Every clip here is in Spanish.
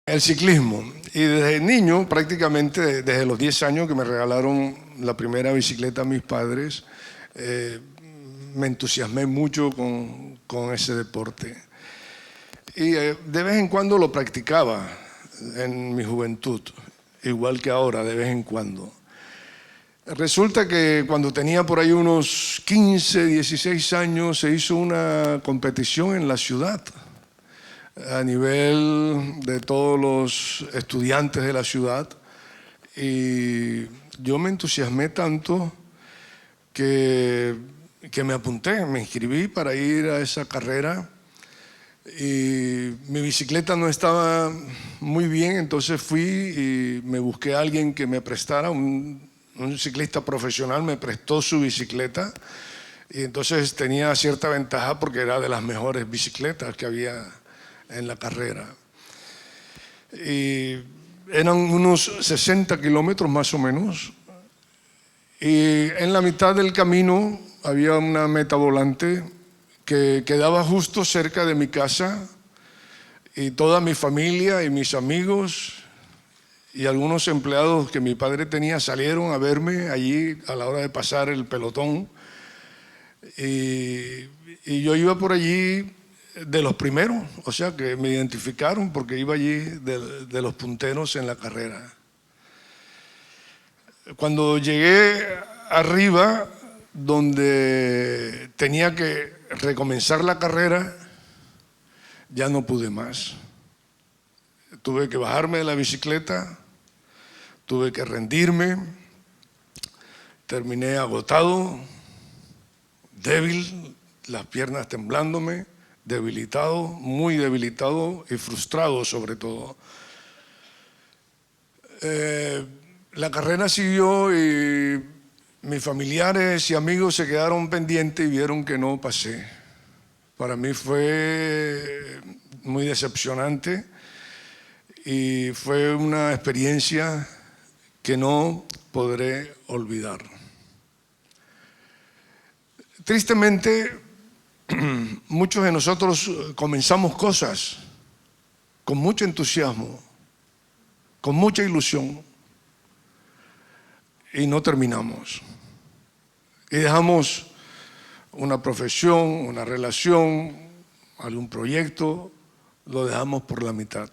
El ciclismo. Y desde niño, prácticamente desde los 10 años que me regalaron la primera bicicleta a mis padres, me entusiasmé mucho con ese deporte. Y de vez en cuando lo practicaba en mi juventud, igual que ahora, de vez en cuando. Resulta que cuando tenía por ahí unos 15, 16 años, se hizo una competición en la ciudad, a nivel de todos los estudiantes de la ciudad, y yo me entusiasmé tanto que me apunté, me inscribí para ir a esa carrera, y mi bicicleta no estaba muy bien, entonces fui y me busqué a alguien que me prestara, un ciclista profesional me prestó su bicicleta, y entonces tenía cierta ventaja porque era de las mejores bicicletas que había en la carrera. Y eran unos 60 kilómetros más o menos, y en la mitad del camino había una meta volante que quedaba justo cerca de mi casa, y toda mi familia y mis amigos y algunos empleados que mi padre tenía salieron a verme allí a la hora de pasar el pelotón, y yo iba por allí de los primeros, o sea que me identificaron porque iba allí de los punteros en la carrera. Cuando llegué arriba, donde tenía que recomenzar la carrera, ya no pude más. Tuve que bajarme de la bicicleta, tuve que rendirme, terminé agotado, débil, las piernas temblándome, debilitado, muy debilitado y frustrado sobre todo. La carrera siguió y mis familiares y amigos se quedaron pendientes y vieron que no pasé. Para mí fue muy decepcionante y fue una experiencia que no podré olvidar. Tristemente, muchos de nosotros comenzamos cosas con mucho entusiasmo, con mucha ilusión, y no terminamos. Y dejamos una profesión, una relación, algún proyecto, lo dejamos por la mitad.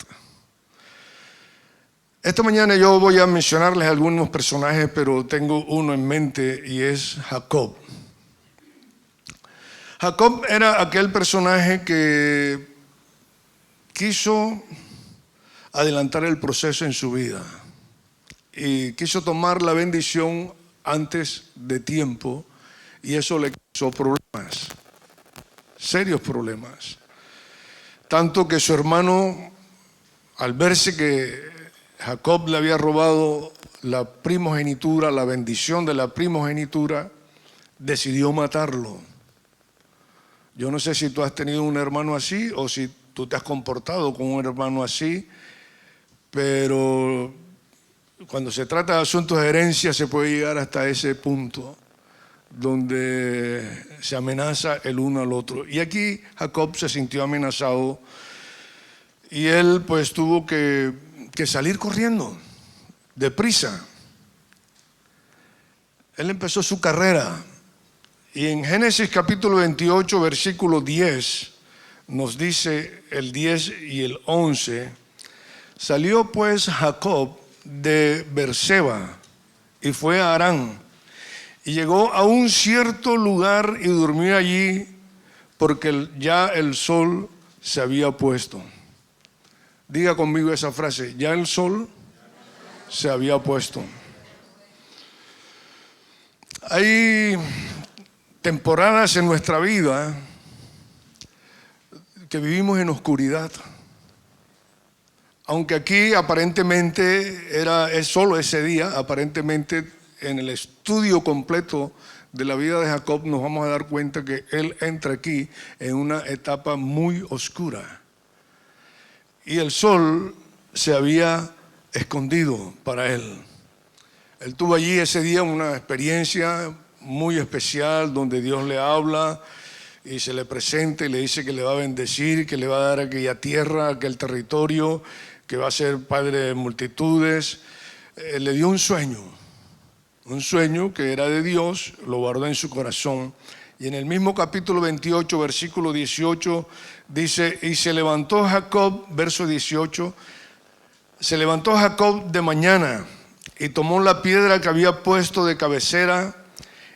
Esta mañana yo voy a mencionarles algunos personajes, pero tengo uno en mente y es Jacob. Jacob era aquel personaje que quiso adelantar el proceso en su vida y quiso tomar la bendición antes de tiempo, y eso le causó problemas, serios problemas. Tanto que su hermano, al verse que Jacob le había robado la primogenitura, la bendición de la primogenitura, decidió matarlo. Yo no sé si tú has tenido un hermano así o si tú te has comportado con un hermano así, pero cuando se trata de asuntos de herencia se puede llegar hasta ese punto donde se amenaza el uno al otro. Y aquí Jacob se sintió amenazado y él pues tuvo que salir corriendo, deprisa. Él empezó su carrera. Y en Génesis capítulo 28, versículo 10, nos dice el 10 y el 11, salió pues Jacob de Berseba y fue a Harán, y llegó a un cierto lugar y durmió allí porque ya el sol se había puesto. Diga conmigo esa frase, ya el sol se había puesto. Hay temporadas en nuestra vida que vivimos en oscuridad. Aunque aquí aparentemente es solo ese día, aparentemente en el estudio completo de la vida de Jacob nos vamos a dar cuenta que él entra aquí en una etapa muy oscura. Y el sol se había escondido para él. Él tuvo allí ese día una experiencia muy especial donde Dios le habla y se le presenta y le dice que le va a bendecir, que le va a dar aquella tierra, aquel territorio, que va a ser padre de multitudes, le dio un sueño que era de Dios, lo guardó en su corazón. Y en el mismo capítulo 28, versículo 18, dice, y se levantó Jacob, verso 18, se levantó Jacob de mañana y tomó la piedra que había puesto de cabecera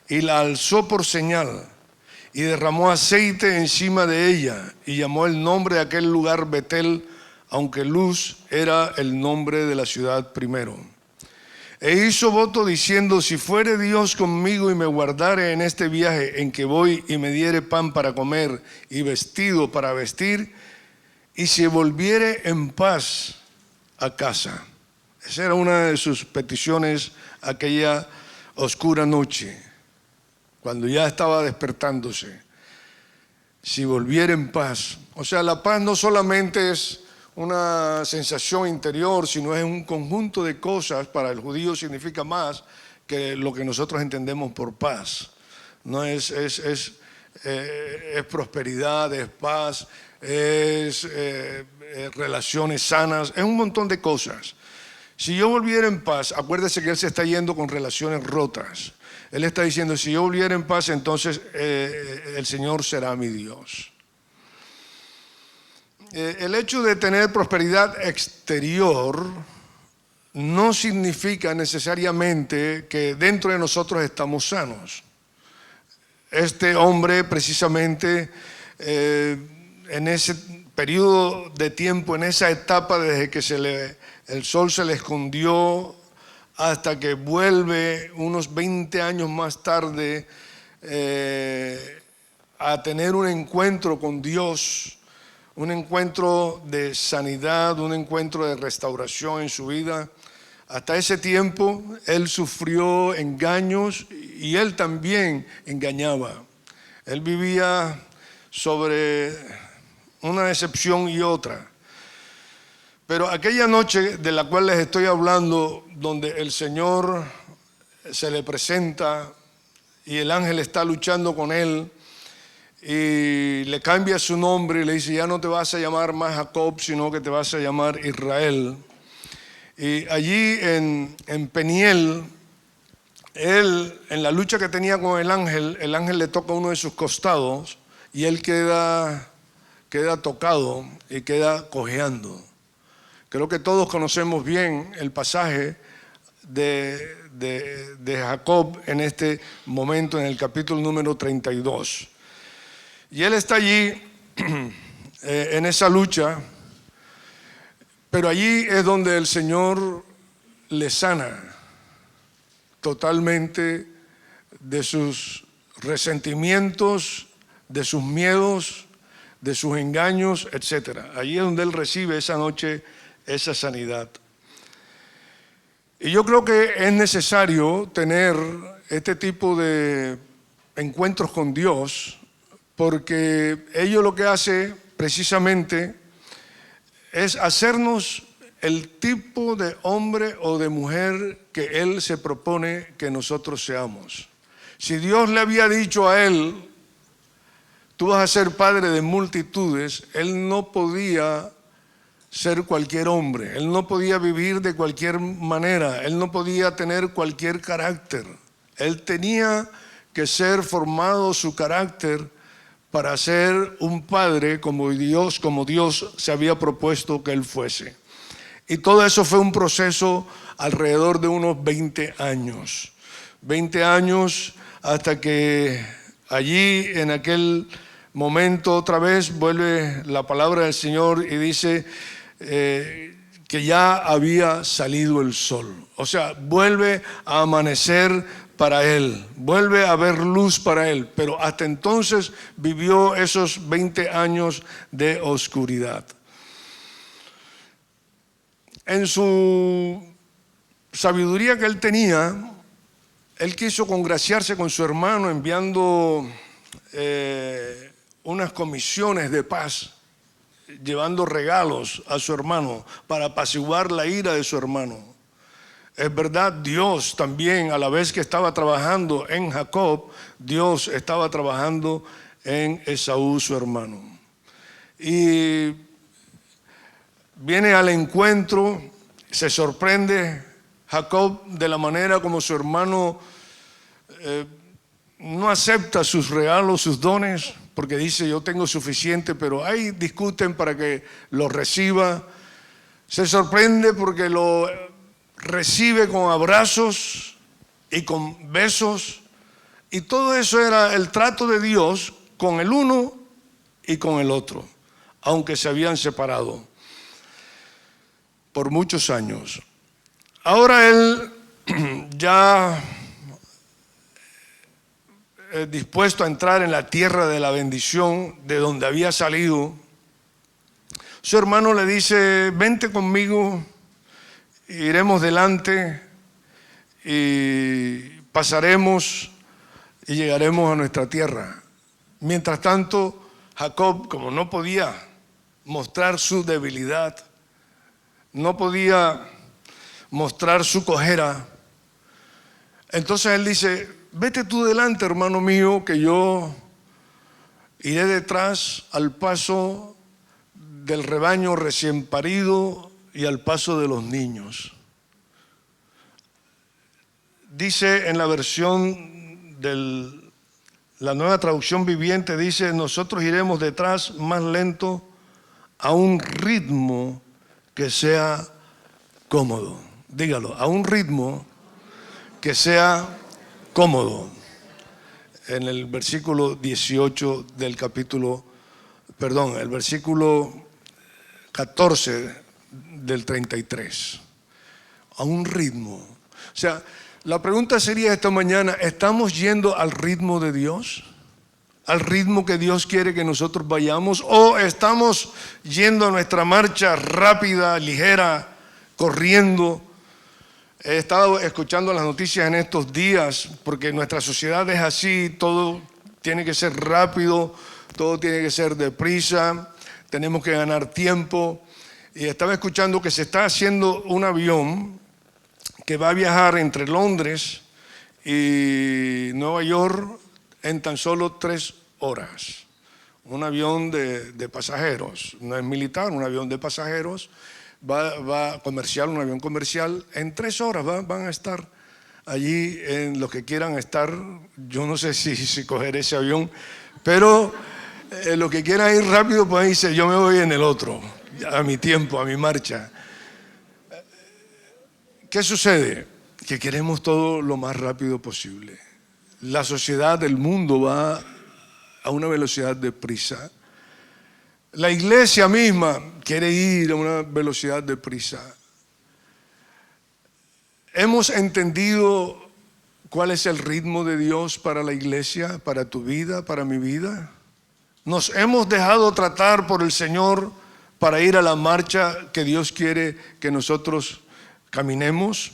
y la alzó por señal y derramó aceite encima de ella y llamó el nombre de aquel lugar Betel, aunque Luz era el nombre de la ciudad primero. E hizo voto diciendo, si fuere Dios conmigo y me guardare en este viaje en que voy y me diere pan para comer y vestido para vestir, y si volviere en paz a casa. Esa era una de sus peticiones aquella oscura noche, cuando ya estaba despertándose. Si volviera en paz. O sea, la paz no solamente es una sensación interior, sino es un conjunto de cosas. Para el judío significa más que lo que nosotros entendemos por paz. No es prosperidad, es paz, es relaciones sanas, es un montón de cosas. Si yo volviera en paz, acuérdese que él se está yendo con relaciones rotas. Él está diciendo, si yo volviera en paz, entonces el Señor será mi Dios. El hecho de tener prosperidad exterior no significa necesariamente que dentro de nosotros estamos sanos. Este hombre precisamente en ese periodo de tiempo, en esa etapa desde que el sol se le escondió hasta que vuelve unos 20 años más tarde a tener un encuentro con Dios, un encuentro de sanidad, un encuentro de restauración en su vida. Hasta ese tiempo él sufrió engaños y él también engañaba. Él vivía sobre una decepción y otra. Pero aquella noche de la cual les estoy hablando, donde el Señor se le presenta y el ángel está luchando con él y le cambia su nombre y le dice, ya no te vas a llamar más Jacob, sino que te vas a llamar Israel. Y allí en Peniel, él, en la lucha que tenía con el ángel le toca uno de sus costados y él queda tocado y queda cojeando. Creo que todos conocemos bien el pasaje de Jacob en este momento, en el capítulo número 32. Y él está allí en esa lucha, pero allí es donde el Señor le sana totalmente de sus resentimientos, de sus miedos, de sus engaños, etc. Allí es donde él recibe esa noche esa sanidad. Y yo creo que es necesario tener este tipo de encuentros con Dios, porque ello lo que hace precisamente es hacernos el tipo de hombre o de mujer que Él se propone que nosotros seamos. Si Dios le había dicho a él, tú vas a ser padre de multitudes, él no podía ser cualquier hombre, él no podía vivir de cualquier manera, él no podía tener cualquier carácter. Él tenía que ser formado su carácter para ser un padre como Dios se había propuesto que él fuese. Y todo eso fue un proceso alrededor de unos 20 años. 20 años hasta que allí en aquel momento otra vez vuelve la palabra del Señor y dice que ya había salido el sol. O sea, vuelve a amanecer para él, vuelve a haber luz para él, pero hasta entonces vivió esos 20 años de oscuridad. En su sabiduría que él tenía, él quiso congraciarse con su hermano enviando unas comisiones de paz, llevando regalos a su hermano para apaciguar la ira de su hermano. Es verdad, Dios también, a la vez que estaba trabajando en Jacob, Dios estaba trabajando en Esaú, su hermano. Y viene al encuentro, se sorprende Jacob de la manera como su hermano no acepta sus regalos, sus dones, porque dice yo tengo suficiente, pero ahí discuten para que lo reciba. Se sorprende porque lo recibe con abrazos y con besos, y todo eso era el trato de Dios con el uno y con el otro, aunque se habían separado por muchos años. Ahora él ya dispuesto a entrar en la tierra de la bendición de donde había salido, su hermano le dice, vente conmigo, iremos delante y pasaremos y llegaremos a nuestra tierra. Mientras tanto, Jacob, como no podía mostrar su debilidad, no podía mostrar su cojera, entonces él dice, vete tú delante, hermano mío, que yo iré detrás al paso del rebaño recién parido y al paso de los niños. Dice en la versión de la Nueva Traducción Viviente, dice, nosotros iremos detrás más lento a un ritmo que sea cómodo. Dígalo, a un ritmo que sea cómodo. En el versículo 18 del capítulo, el versículo 14 del 33. A un ritmo. O sea, la pregunta sería esta mañana, ¿estamos yendo al ritmo de Dios? ¿Al ritmo que Dios quiere que nosotros vayamos? ¿O estamos yendo a nuestra marcha rápida, ligera, corriendo? He estado escuchando las noticias en estos días porque nuestra sociedad es así, todo tiene que ser rápido, todo tiene que ser deprisa, tenemos que ganar tiempo. Y estaba escuchando que se está haciendo un avión que va a viajar entre Londres y Nueva York en tan solo 3 horas. Un avión de pasajeros, no es militar, un avión de pasajeros. Va comercial, un avión comercial, en 3 horas van a estar allí en los que quieran estar. Yo no sé si coger ese avión, pero los que quieran ir rápido pueden irse, yo me voy en el otro, a mi tiempo, a mi marcha. ¿Qué sucede? Que queremos todo lo más rápido posible. La sociedad, el mundo va a una velocidad de prisa. La iglesia misma quiere ir a una velocidad de prisa. ¿Hemos entendido cuál es el ritmo de Dios para la iglesia, para tu vida, para mi vida? ¿Nos hemos dejado tratar por el Señor para ir a la marcha que Dios quiere que nosotros caminemos?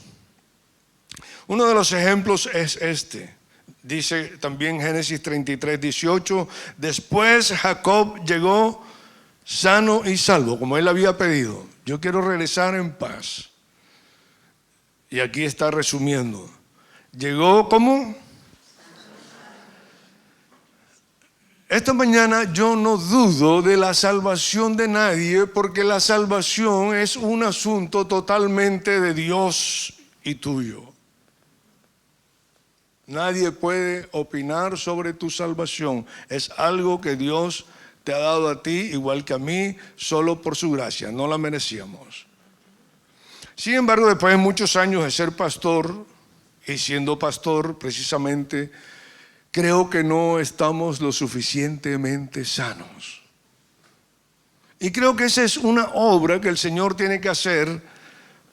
Uno de los ejemplos es este. Dice también Génesis 33, 18, después Jacob llegó sano y salvo, como él había pedido. Yo quiero regresar en paz. Y aquí está resumiendo. Llegó como... Esta mañana yo no dudo de la salvación de nadie, porque la salvación es un asunto totalmente de Dios y tuyo. Nadie puede opinar sobre tu salvación. Es algo que Dios te ha dado a ti, igual que a mí, solo por su gracia. No la merecíamos. Sin embargo, después de muchos años de ser pastor, y siendo pastor precisamente, creo que no estamos lo suficientemente sanos. Y creo que esa es una obra que el Señor tiene que hacer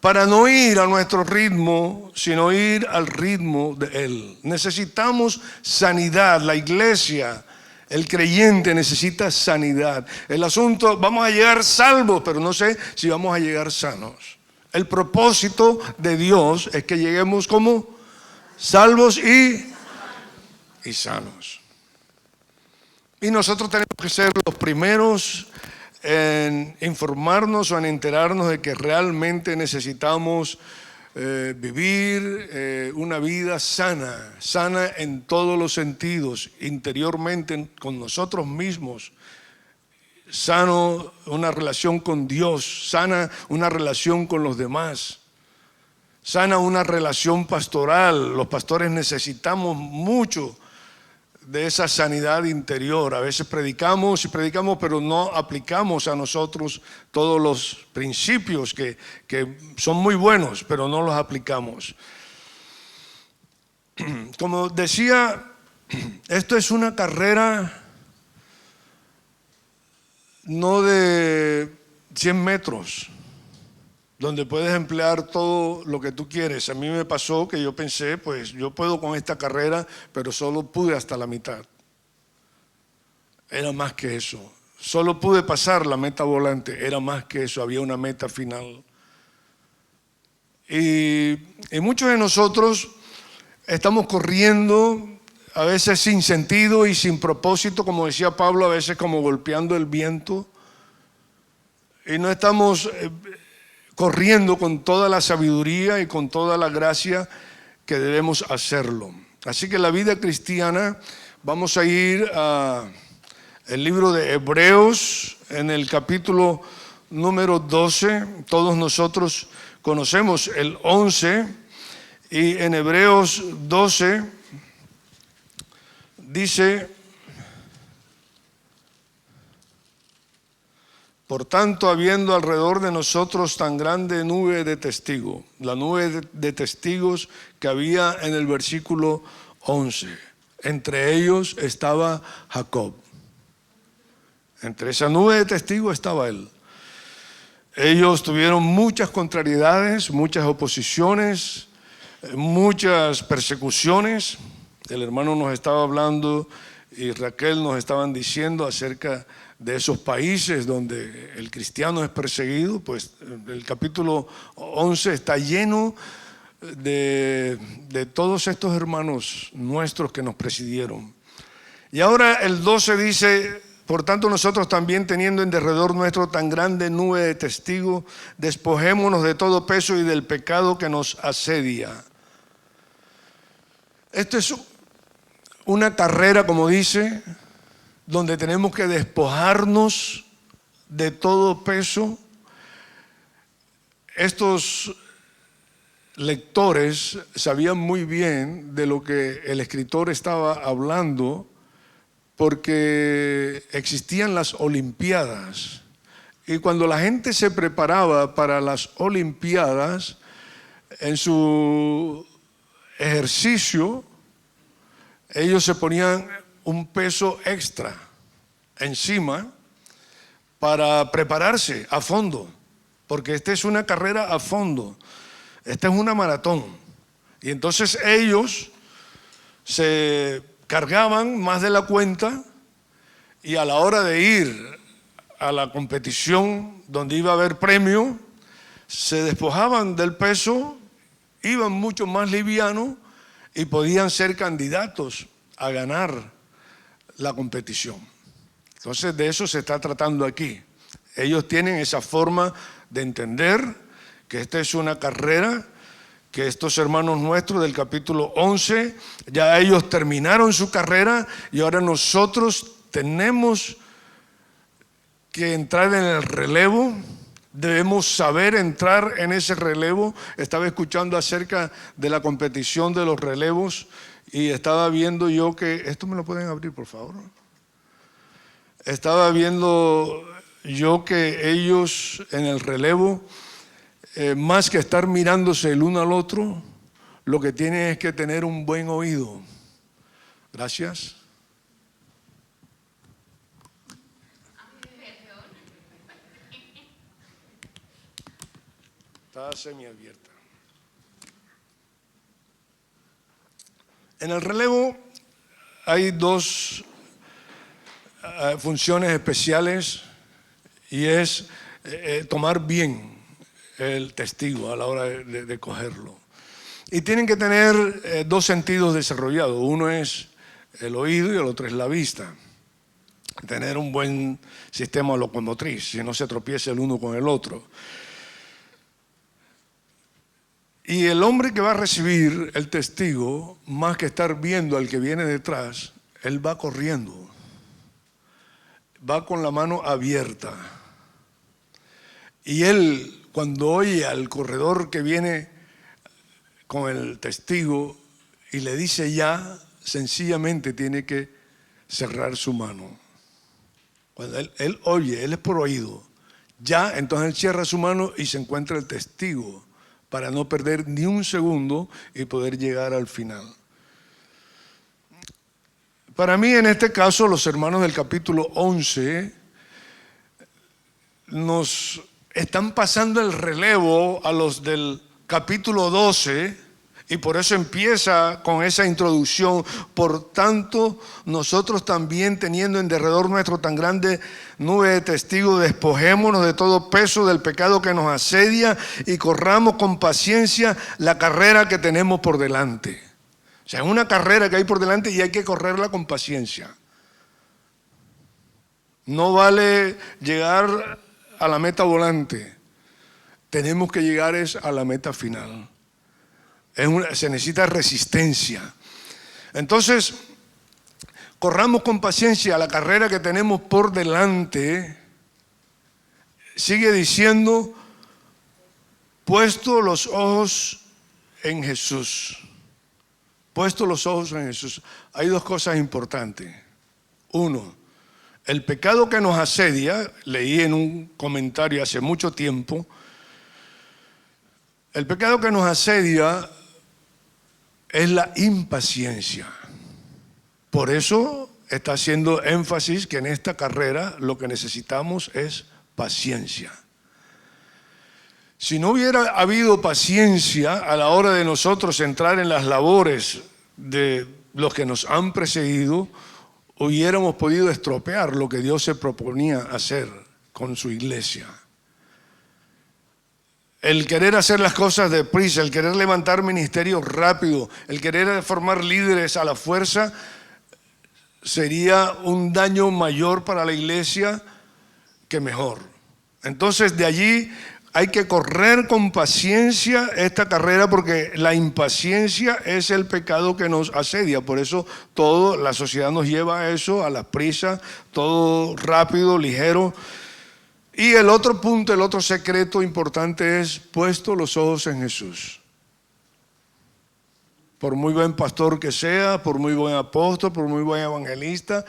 para no ir a nuestro ritmo, sino ir al ritmo de Él. Necesitamos sanidad. La iglesia, el creyente necesita sanidad. El asunto, vamos a llegar salvos, pero no sé si vamos a llegar sanos. El propósito de Dios es que lleguemos como salvos y sanos. Y nosotros tenemos que ser los primeros en informarnos o en enterarnos de que realmente necesitamos vivir una vida sana en todos los sentidos, interiormente con nosotros mismos, sano una relación con Dios, sana una relación con los demás, sana una relación pastoral. Los pastores necesitamos mucho de esa sanidad interior. A veces predicamos y predicamos, pero no aplicamos a nosotros todos los principios que son muy buenos, pero no los aplicamos. Como decía, esto es una carrera no de 100 metros, donde puedes emplear todo lo que tú quieres. A mí me pasó que yo pensé, pues yo puedo con esta carrera, pero solo pude hasta la mitad. Era más que eso. Solo pude pasar la meta volante, era más que eso, había una meta final. Y muchos de nosotros estamos corriendo, a veces sin sentido y sin propósito, como decía Pablo, a veces como golpeando el viento. Y no estamos corriendo con toda la sabiduría y con toda la gracia que debemos hacerlo. Así que la vida cristiana, vamos a ir al libro de Hebreos, en el capítulo número 12. Todos nosotros conocemos el 11, y en Hebreos 12 dice: por tanto, habiendo alrededor de nosotros tan grande nube de testigos, la nube de testigos que había en el versículo 11, entre ellos estaba Jacob. Entre esa nube de testigos estaba él. Ellos tuvieron muchas contrariedades, muchas oposiciones, muchas persecuciones. El hermano nos estaba hablando y Raquel nos estaban diciendo acerca de esos países donde el cristiano es perseguido. Pues el capítulo 11 está lleno de todos estos hermanos nuestros que nos presidieron. Y ahora el 12 dice: por tanto, nosotros también, teniendo en derredor nuestro tan grande nube de testigos, despojémonos de todo peso y del pecado que nos asedia. Esto es una carrera, como dice, donde tenemos que despojarnos de todo peso. Estos lectores sabían muy bien de lo que el escritor estaba hablando, porque existían las Olimpiadas, y cuando la gente se preparaba para las Olimpiadas, en su ejercicio ellos se ponían un peso extra encima para prepararse a fondo, porque esta es una carrera a fondo, esta es una maratón. Y entonces ellos se cargaban más de la cuenta, y a la hora de ir a la competición donde iba a haber premio, se despojaban del peso, iban mucho más livianos y podían ser candidatos a ganar la competición. Entonces de eso se está tratando aquí. Ellos tienen esa forma de entender que esta es una carrera, que estos hermanos nuestros del capítulo 11, ya ellos terminaron su carrera y ahora nosotros tenemos que entrar en el relevo. Debemos saber entrar en ese relevo. Estaba escuchando acerca de la competición de los relevos y estaba viendo yo que... ¿Esto me lo pueden abrir, por favor? Estaba viendo yo que ellos en el relevo, más que estar mirándose el uno al otro, lo que tienen es que tener un buen oído. Gracias. Está semiabierta. En el relevo hay dos funciones especiales, y es tomar bien el testigo a la hora de cogerlo. Y tienen que tener dos sentidos desarrollados. Uno es el oído y el otro es la vista. Tener un buen sistema locomotriz, si no se tropieza el uno con el otro. Y el hombre que va a recibir el testigo, más que estar viendo al que viene detrás, él va corriendo. va con la mano abierta. Y él, cuando oye al corredor que viene con el testigo y le dice ya, sencillamente tiene que cerrar su mano. Cuando él oye, él es por oído. Ya, entonces él cierra su mano y se encuentra el testigo para no perder ni un segundo y poder llegar al final. Para mí, en este caso, los hermanos del capítulo 11 nos están pasando el relevo a los del capítulo 12 y por eso empieza con esa introducción. Por tanto, nosotros también, teniendo en derredor nuestro tan grande nube de testigos, despojémonos de todo peso del pecado que nos asedia y corramos con paciencia la carrera que tenemos por delante. O sea, es una carrera que hay por delante y hay que correrla con paciencia. No vale llegar a la meta volante. Tenemos que llegar a la meta final. Se necesita resistencia. Entonces, corramos con paciencia la carrera que tenemos por delante. Sigue diciendo, puesto los ojos en Jesús. Puesto los ojos en Jesús. Hay dos cosas importantes. Uno, el pecado que nos asedia, leí en un comentario hace mucho tiempo, el pecado que nos asedia es la impaciencia. Por eso está haciendo énfasis que en esta carrera lo que necesitamos es paciencia. Si no hubiera habido paciencia a la hora de nosotros entrar en las labores de los que nos han precedido, hubiéramos podido estropear lo que Dios se proponía hacer con su iglesia. El querer hacer las cosas deprisa, el querer levantar ministerios rápido, el querer formar líderes a la fuerza, sería un daño mayor para la iglesia que mejor. Entonces, de allí hay que correr con paciencia esta carrera, porque la impaciencia es el pecado que nos asedia. Por eso la sociedad nos lleva a eso, a la prisa, todo rápido, ligero. Y el otro punto, el otro secreto importante es puesto los ojos en Jesús. Por muy buen pastor que sea, por muy buen apóstol, por muy buen evangelista,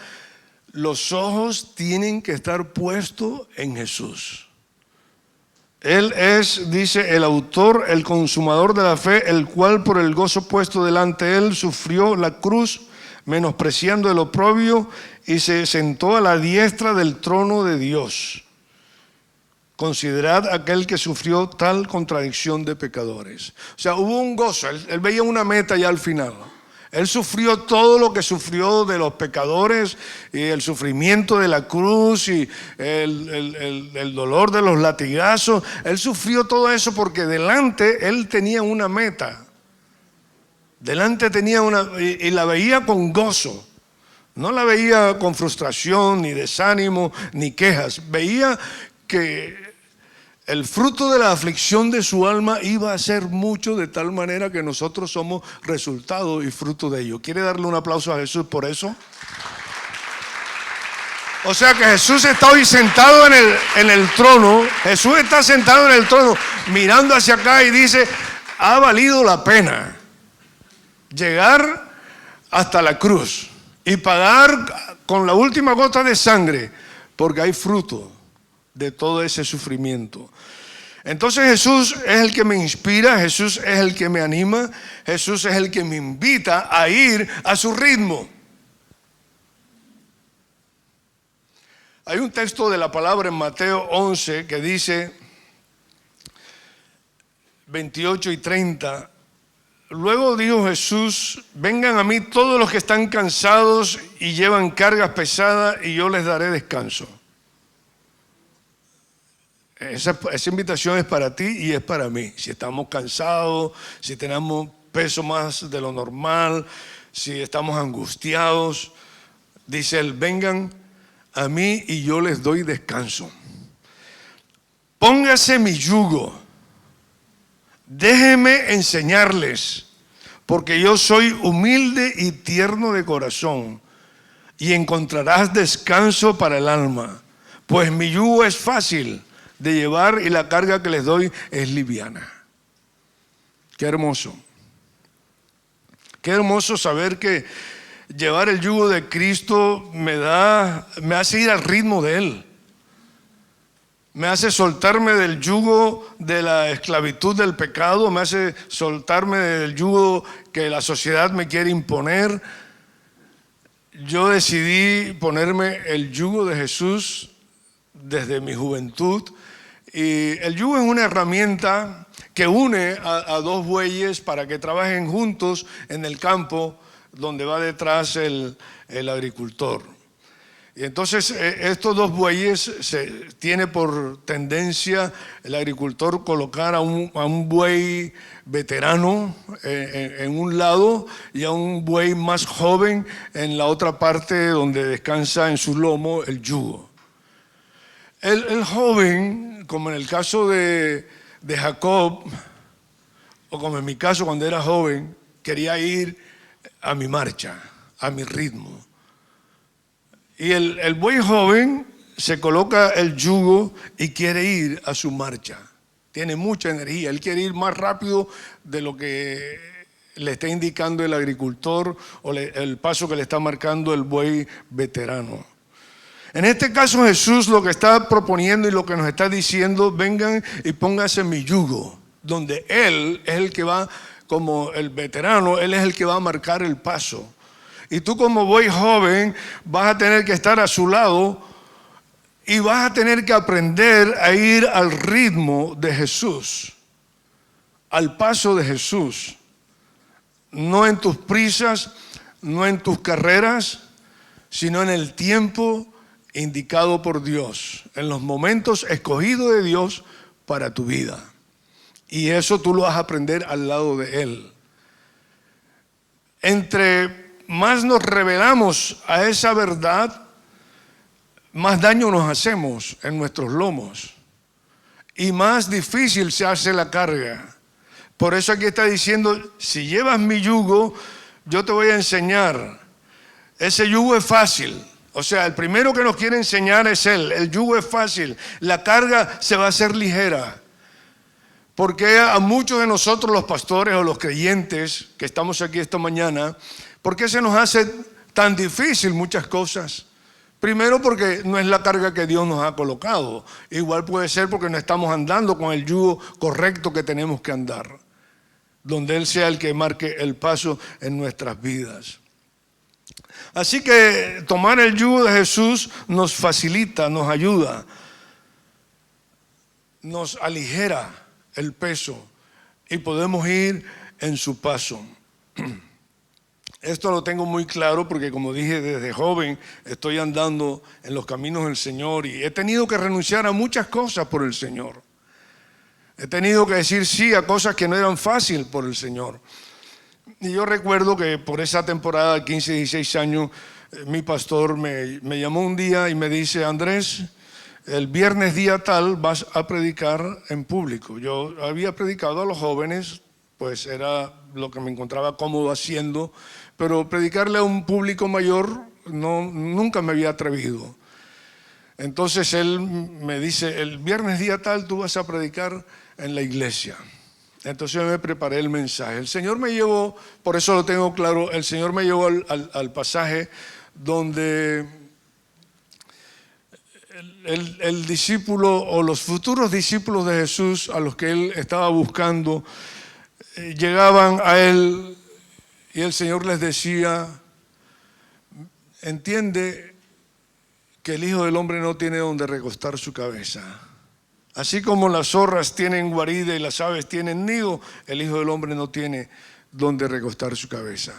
los ojos tienen que estar puestos en Jesús. Él es, dice, el autor, el consumador de la fe, el cual por el gozo puesto delante de él sufrió la cruz, menospreciando el oprobio, y se sentó a la diestra del trono de Dios. Considerad aquel que sufrió tal contradicción de pecadores. O sea, hubo un gozo, él veía una meta ya al final. Él sufrió todo lo que sufrió de los pecadores, y el sufrimiento de la cruz y el dolor de los latigazos. Él sufrió todo eso porque delante él tenía una meta. Delante tenía y la veía con gozo. No la veía con frustración, ni desánimo, ni quejas. Veía que el fruto de la aflicción de su alma iba a ser mucho, de tal manera que nosotros somos resultado y fruto de ello. ¿Quiere darle un aplauso a Jesús por eso? O sea que Jesús está hoy sentado en el trono. Jesús está sentado en el trono, mirando hacia acá y dice, ha valido la pena llegar hasta la cruz y pagar con la última gota de sangre, porque hay fruto de todo ese sufrimiento. Entonces Jesús es el que me inspira, Jesús es el que me anima, Jesús es el que me invita a ir a su ritmo. Hay un texto de la palabra en Mateo 11 que dice 28 y 30. Luego dijo Jesús, vengan a mí todos los que están cansados y llevan cargas pesadas, y yo les daré descanso. Esa invitación es para ti y es para mí. Si estamos cansados, si tenemos peso más de lo normal, si estamos angustiados, dice él, vengan a mí y yo les doy descanso. Póngase mi yugo, déjeme enseñarles, porque yo soy humilde y tierno de corazón, y encontrarás descanso para el alma, pues mi yugo es fácil de llevar y la carga que les doy es liviana. Qué hermoso. Qué hermoso saber que llevar el yugo de Cristo me hace ir al ritmo de Él. Me hace soltarme del yugo de la esclavitud del pecado, me hace soltarme del yugo que la sociedad me quiere imponer. Yo decidí ponerme el yugo de Jesús desde mi juventud, y el yugo es una herramienta que une a dos bueyes para que trabajen juntos en el campo donde va detrás el agricultor. Y entonces estos dos bueyes tiene por tendencia el agricultor colocar a un buey veterano en un lado y a un buey más joven en la otra parte donde descansa en su lomo el yugo. El joven, como en el caso de Jacob, o como en mi caso cuando era joven, quería ir a mi marcha, a mi ritmo. Y el buey joven se coloca el yugo y quiere ir a su marcha. Tiene mucha energía, él quiere ir más rápido de lo que le está indicando el agricultor o el paso que le está marcando el buey veterano. En este caso Jesús lo que está proponiendo y lo que nos está diciendo: vengan y pónganse mi yugo, donde Él es el que va, como el veterano, Él es el que va a marcar el paso. Y tú como buey joven vas a tener que estar a su lado y vas a tener que aprender a ir al ritmo de Jesús, al paso de Jesús. No en tus prisas, no en tus carreras, sino en el tiempo indicado por Dios, en los momentos escogidos de Dios para tu vida. Y eso tú lo vas a aprender al lado de Él. Entre más nos revelamos a esa verdad, más daño nos hacemos en nuestros lomos y más difícil se hace la carga. Por eso aquí está diciendo: si llevas mi yugo, yo te voy a enseñar. Ese yugo es fácil. O sea, el primero que nos quiere enseñar es Él. El yugo es fácil, la carga se va a hacer ligera. Porque a muchos de nosotros, los pastores o los creyentes que estamos aquí esta mañana, ¿por qué se nos hace tan difícil muchas cosas? Primero, porque no es la carga que Dios nos ha colocado. Igual puede ser porque no estamos andando con el yugo correcto que tenemos que andar, donde Él sea el que marque el paso en nuestras vidas. Así que tomar el yugo de Jesús nos facilita, nos ayuda, nos aligera el peso y podemos ir en su paso. Esto lo tengo muy claro porque, como dije, desde joven estoy andando en los caminos del Señor y he tenido que renunciar a muchas cosas por el Señor. He tenido que decir sí a cosas que no eran fáciles por el Señor. Y yo recuerdo que por esa temporada de 15, 16 años, mi pastor me llamó un día y me dice: Andrés, el viernes día tal vas a predicar en público. Yo había predicado a los jóvenes, pues era lo que me encontraba cómodo haciendo, pero predicarle a un público mayor nunca me había atrevido. Entonces él me dice: el viernes día tal tú vas a predicar en la iglesia. Entonces yo me preparé el mensaje. El Señor me llevó, por eso lo tengo claro, el Señor me llevó al pasaje donde el discípulo o los futuros discípulos de Jesús, a los que Él estaba buscando, llegaban a Él y el Señor les decía: entiende que el Hijo del Hombre no tiene donde recostar su cabeza. Así como las zorras tienen guarida y las aves tienen nido, el Hijo del Hombre no tiene donde recostar su cabeza.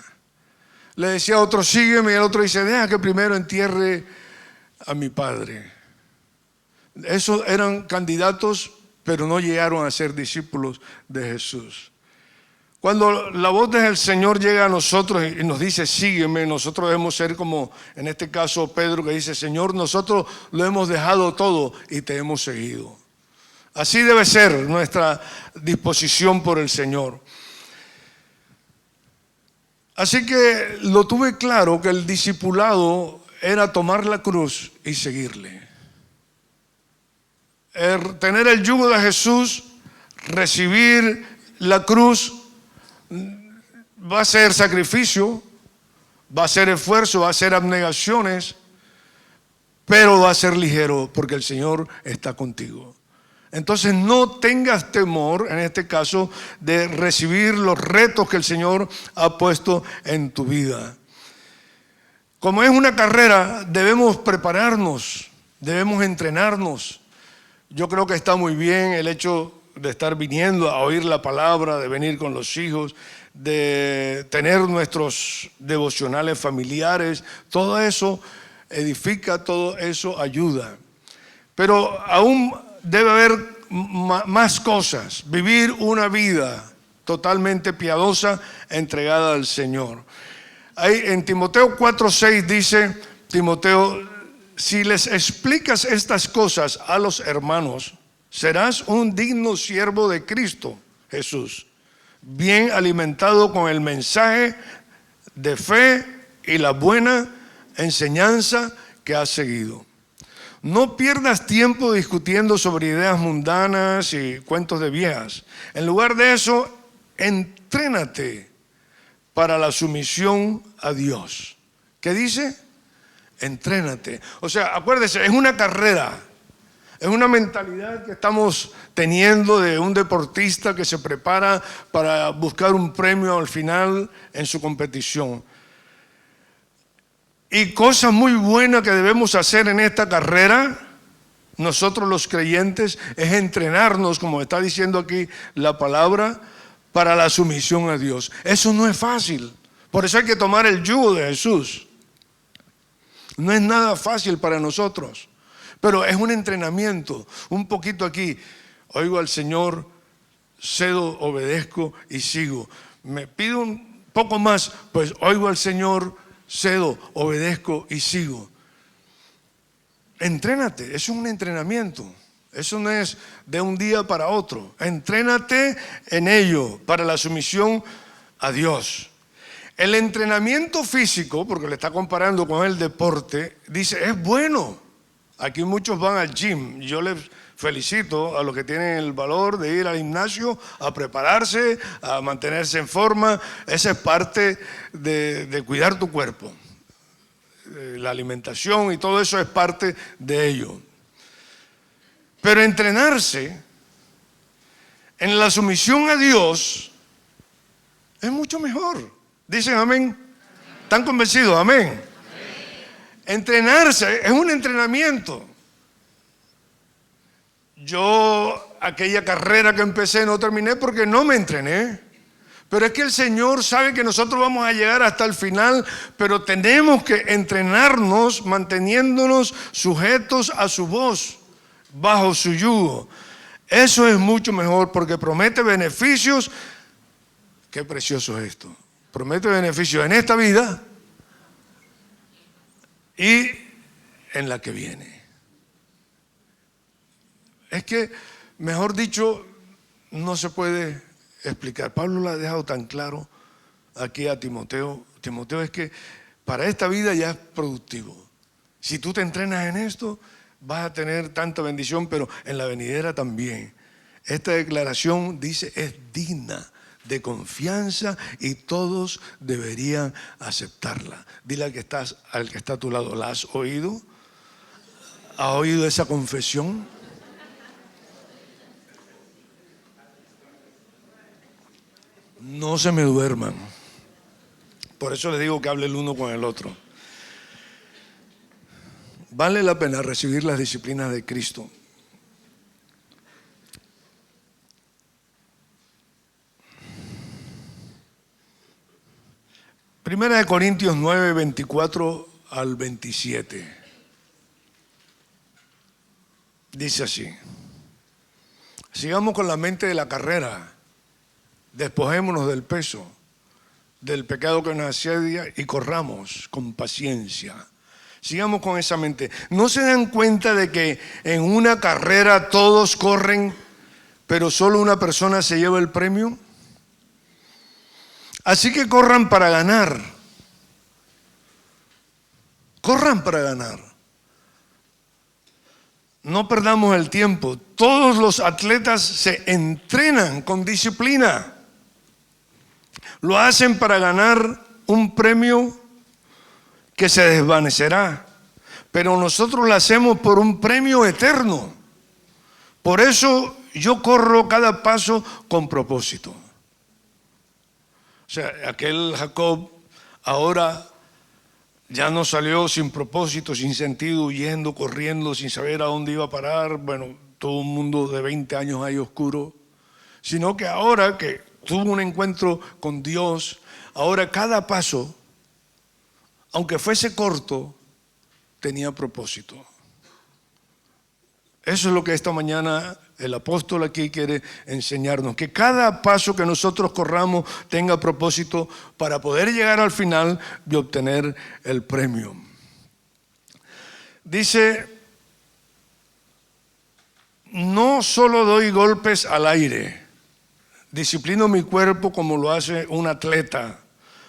Le decía a otro: sígueme, y el otro dice: deja que primero entierre a mi padre. Esos eran candidatos, pero no llegaron a ser discípulos de Jesús. Cuando la voz del Señor llega a nosotros y nos dice: sígueme, nosotros debemos ser como en este caso Pedro, que dice: Señor, nosotros lo hemos dejado todo y te hemos seguido. Así debe ser nuestra disposición por el Señor. Así que lo tuve claro, que el discipulado era tomar la cruz y seguirle. Tener el yugo de Jesús, recibir la cruz, va a ser sacrificio, va a ser esfuerzo, va a ser abnegaciones, pero va a ser ligero porque el Señor está contigo. Entonces no tengas temor, en este caso, de recibir los retos que el Señor ha puesto en tu vida. Como es una carrera, debemos prepararnos, debemos entrenarnos. Yo creo que está muy bien el hecho de estar viniendo a oír la palabra, de venir con los hijos, de tener nuestros devocionales familiares. Todo eso edifica, todo eso ayuda. Pero aún debe haber más cosas. Vivir una vida totalmente piadosa, entregada al Señor. Ahí en Timoteo 4:6 dice, Timoteo, si les explicas estas cosas a los hermanos, serás un digno siervo de Cristo Jesús, bien alimentado con el mensaje de fe y la buena enseñanza que has seguido. No pierdas tiempo discutiendo sobre ideas mundanas y cuentos de viejas. En lugar de eso, entrénate para la sumisión a Dios. ¿Qué dice? Entrénate. O sea, acuérdese, es una carrera, es una mentalidad que estamos teniendo de un deportista que se prepara para buscar un premio al final en su competición. Y cosa muy buena que debemos hacer en esta carrera, nosotros los creyentes, es entrenarnos, como está diciendo aquí la palabra, para la sumisión a Dios. Eso no es fácil, por eso hay que tomar el yugo de Jesús. No es nada fácil para nosotros, pero es un entrenamiento. Un poquito aquí, oigo al Señor, cedo, obedezco y sigo. Me pido un poco más, pues oigo al Señor, cedo, obedezco y sigo. Entrénate, eso es un entrenamiento. Eso no es de un día para otro. Entrénate en ello para la sumisión a Dios. El entrenamiento físico, porque le está comparando con el deporte, dice, es bueno. Aquí muchos van al gym. Yo les felicito a los que tienen el valor de ir al gimnasio a prepararse, a mantenerse en forma. Esa es parte de cuidar tu cuerpo. La alimentación y todo eso es parte de ello. Pero entrenarse en la sumisión a Dios es mucho mejor. ¿Dicen amén? ¿Están convencidos? Amén. Entrenarse es un entrenamiento. Yo aquella carrera que empecé no terminé porque no me entrené. Pero es que el Señor sabe que nosotros vamos a llegar hasta el final, pero tenemos que entrenarnos manteniéndonos sujetos a su voz, bajo su yugo. Eso es mucho mejor porque promete beneficios. Qué precioso es esto. Promete beneficios en esta vida y en la que viene. Es que, mejor dicho, no se puede explicar. Pablo lo ha dejado tan claro aquí a Timoteo. Timoteo, es que para esta vida ya es productivo. Si tú te entrenas en esto, vas a tener tanta bendición, pero en la venidera también. Esta declaración dice, es digna de confianza y todos deberían aceptarla. Dile al que está a tu lado, ¿la has oído? ¿Ha oído esa confesión? No se me duerman. Por eso les digo que hable el uno con el otro. Vale la pena recibir las disciplinas de Cristo. Primera de Corintios 9, 24 al 27. Dice así: sigamos con la mente de la carrera, despojémonos del peso, del pecado que nos asedia y corramos con paciencia. Sigamos con esa mente. ¿No se dan cuenta de que en una carrera todos corren, pero solo una persona se lleva el premio? Así que corran para ganar. Corran para ganar. No perdamos el tiempo. Todos los atletas se entrenan con disciplina. Lo hacen para ganar un premio que se desvanecerá. Pero nosotros lo hacemos por un premio eterno. Por eso yo corro cada paso con propósito. O sea, aquel Jacob ahora ya no salió sin propósito, sin sentido, huyendo, corriendo, sin saber a dónde iba a parar. Bueno, todo un mundo de 20 años ahí oscuro. Sino que ahora que tuvo un encuentro con Dios, ahora cada paso, aunque fuese corto, tenía propósito. Eso es lo que esta mañana el apóstol aquí quiere enseñarnos, que cada paso que nosotros corramos tenga propósito para poder llegar al final y obtener el premio. Dice, no solo doy golpes al aire, disciplino mi cuerpo como lo hace un atleta,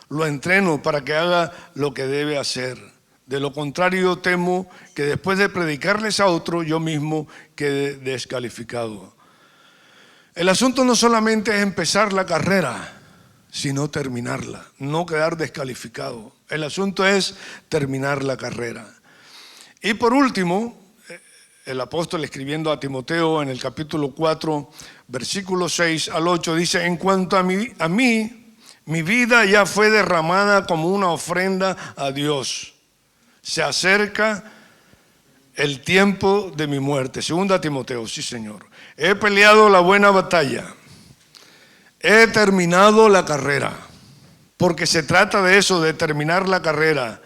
lo entreno para que haga lo que debe hacer. De lo contrario, temo que después de predicarles a otro, yo mismo quede descalificado. El asunto no solamente es empezar la carrera, sino terminarla, no quedar descalificado. El asunto es terminar la carrera. Y por último, el apóstol escribiendo a Timoteo en el capítulo 4, versículos 6 al 8, dice, en cuanto a mí, mi vida ya fue derramada como una ofrenda a Dios. Se acerca el tiempo de mi muerte. Segunda Timoteo, sí Señor. He peleado la buena batalla. He terminado la carrera. Porque se trata de eso, de terminar la carrera.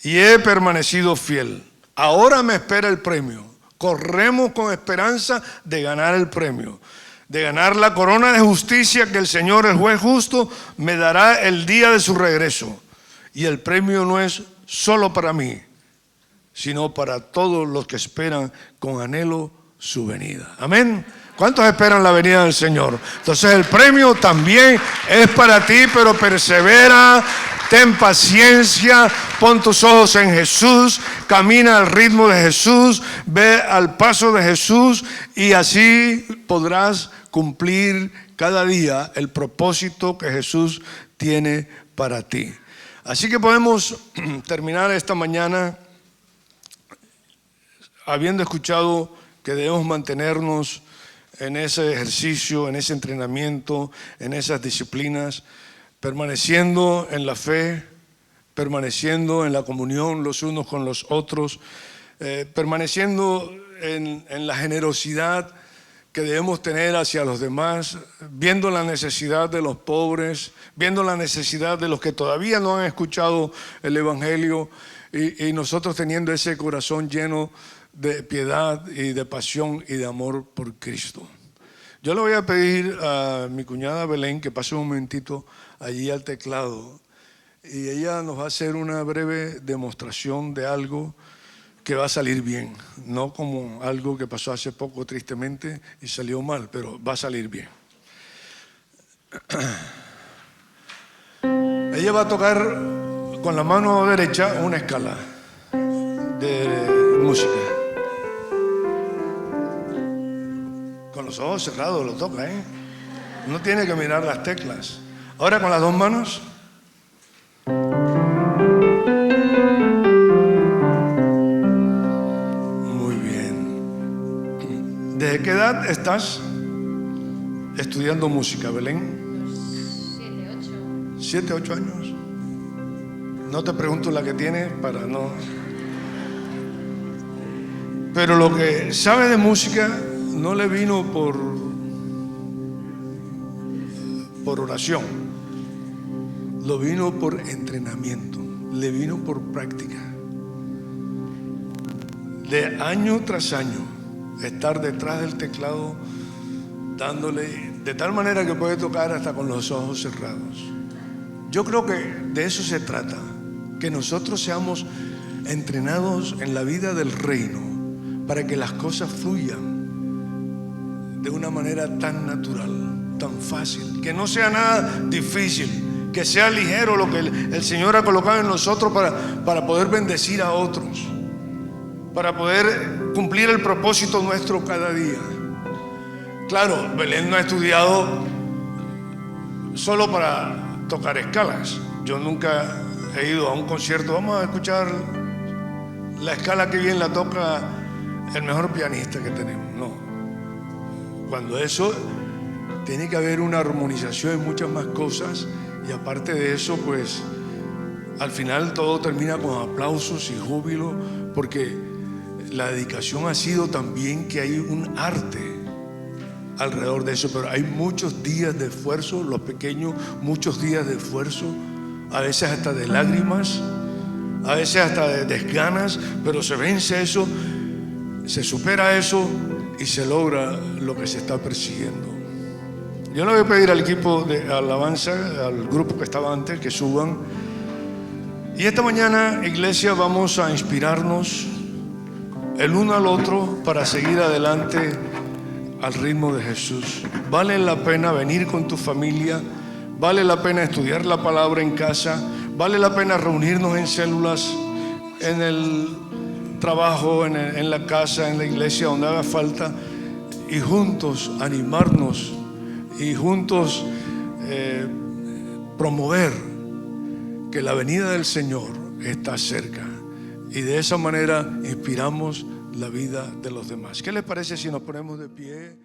Y he permanecido fiel. Ahora me espera el premio. Corremos con esperanza de ganar el premio. De ganar la corona de justicia que el Señor, el juez justo, me dará el día de su regreso. Y el premio no es solo para mí, sino para todos los que esperan con anhelo su venida. Amén. ¿Cuántos esperan la venida del Señor? Entonces el premio también es para ti, pero persevera, ten paciencia, pon tus ojos en Jesús, camina al ritmo de Jesús, ve al paso de Jesús y así podrás cumplir cada día el propósito que Jesús tiene para ti. Así que podemos terminar esta mañana habiendo escuchado que debemos mantenernos en ese ejercicio, en ese entrenamiento, en esas disciplinas, permaneciendo en la fe, permaneciendo en la comunión los unos con los otros, permaneciendo en la generosidad que debemos tener hacia los demás, viendo la necesidad de los pobres, viendo la necesidad de los que todavía no han escuchado el Evangelio y nosotros teniendo ese corazón lleno de piedad y de pasión y de amor por Cristo. Yo le voy a pedir a mi cuñada Belén que pase un momentito allí al teclado y ella nos va a hacer una breve demostración de algo que va a salir bien, no como algo que pasó hace poco tristemente y salió mal, pero va a salir bien. Ella va a tocar con la mano derecha una escala de música. Con los ojos cerrados lo toca, ¿eh? No tiene que mirar las teclas. Ahora con las dos manos. ¿Desde qué edad estás estudiando música, Belén? 7, 8 años. No te pregunto la que tienes para no... Pero lo que sabe de música no le vino por oración. Lo vino por entrenamiento. Le vino por práctica. De año tras año. Estar detrás del teclado dándole de tal manera que puede tocar hasta con los ojos cerrados. Yo creo que de eso se trata, que nosotros seamos entrenados en la vida del reino para que las cosas fluyan de una manera tan natural, tan fácil, que no sea nada difícil, que sea ligero lo que el Señor ha colocado en nosotros para poder bendecir a otros, para poder cumplir el propósito nuestro cada día. Claro, Belén no ha estudiado solo para tocar escalas. Yo nunca he ido a un concierto, vamos a escuchar la escala que bien la toca el mejor pianista que tenemos. No. Cuando eso, tiene que haber una armonización y muchas más cosas, y aparte de eso, pues al final todo termina con aplausos y júbilo, porque la dedicación ha sido también que hay un arte alrededor de eso, pero hay muchos días de esfuerzo, los pequeños, muchos días de esfuerzo, a veces hasta de lágrimas, a veces hasta de desganas, pero se vence eso, se supera eso y se logra lo que se está persiguiendo. Yo le voy a pedir al equipo de alabanza, al grupo que estaba antes, que suban. Y esta mañana, iglesia, vamos a inspirarnos el uno al otro para seguir adelante al ritmo de Jesús. Vale la pena venir con tu familia, vale la pena estudiar la palabra en casa, vale la pena reunirnos en células, en el trabajo, en la casa, en la iglesia, donde haga falta, y juntos animarnos y juntos promover que la venida del Señor está cerca, y de esa manera inspiramos la vida de los demás. ¿Qué les parece si nos ponemos de pie?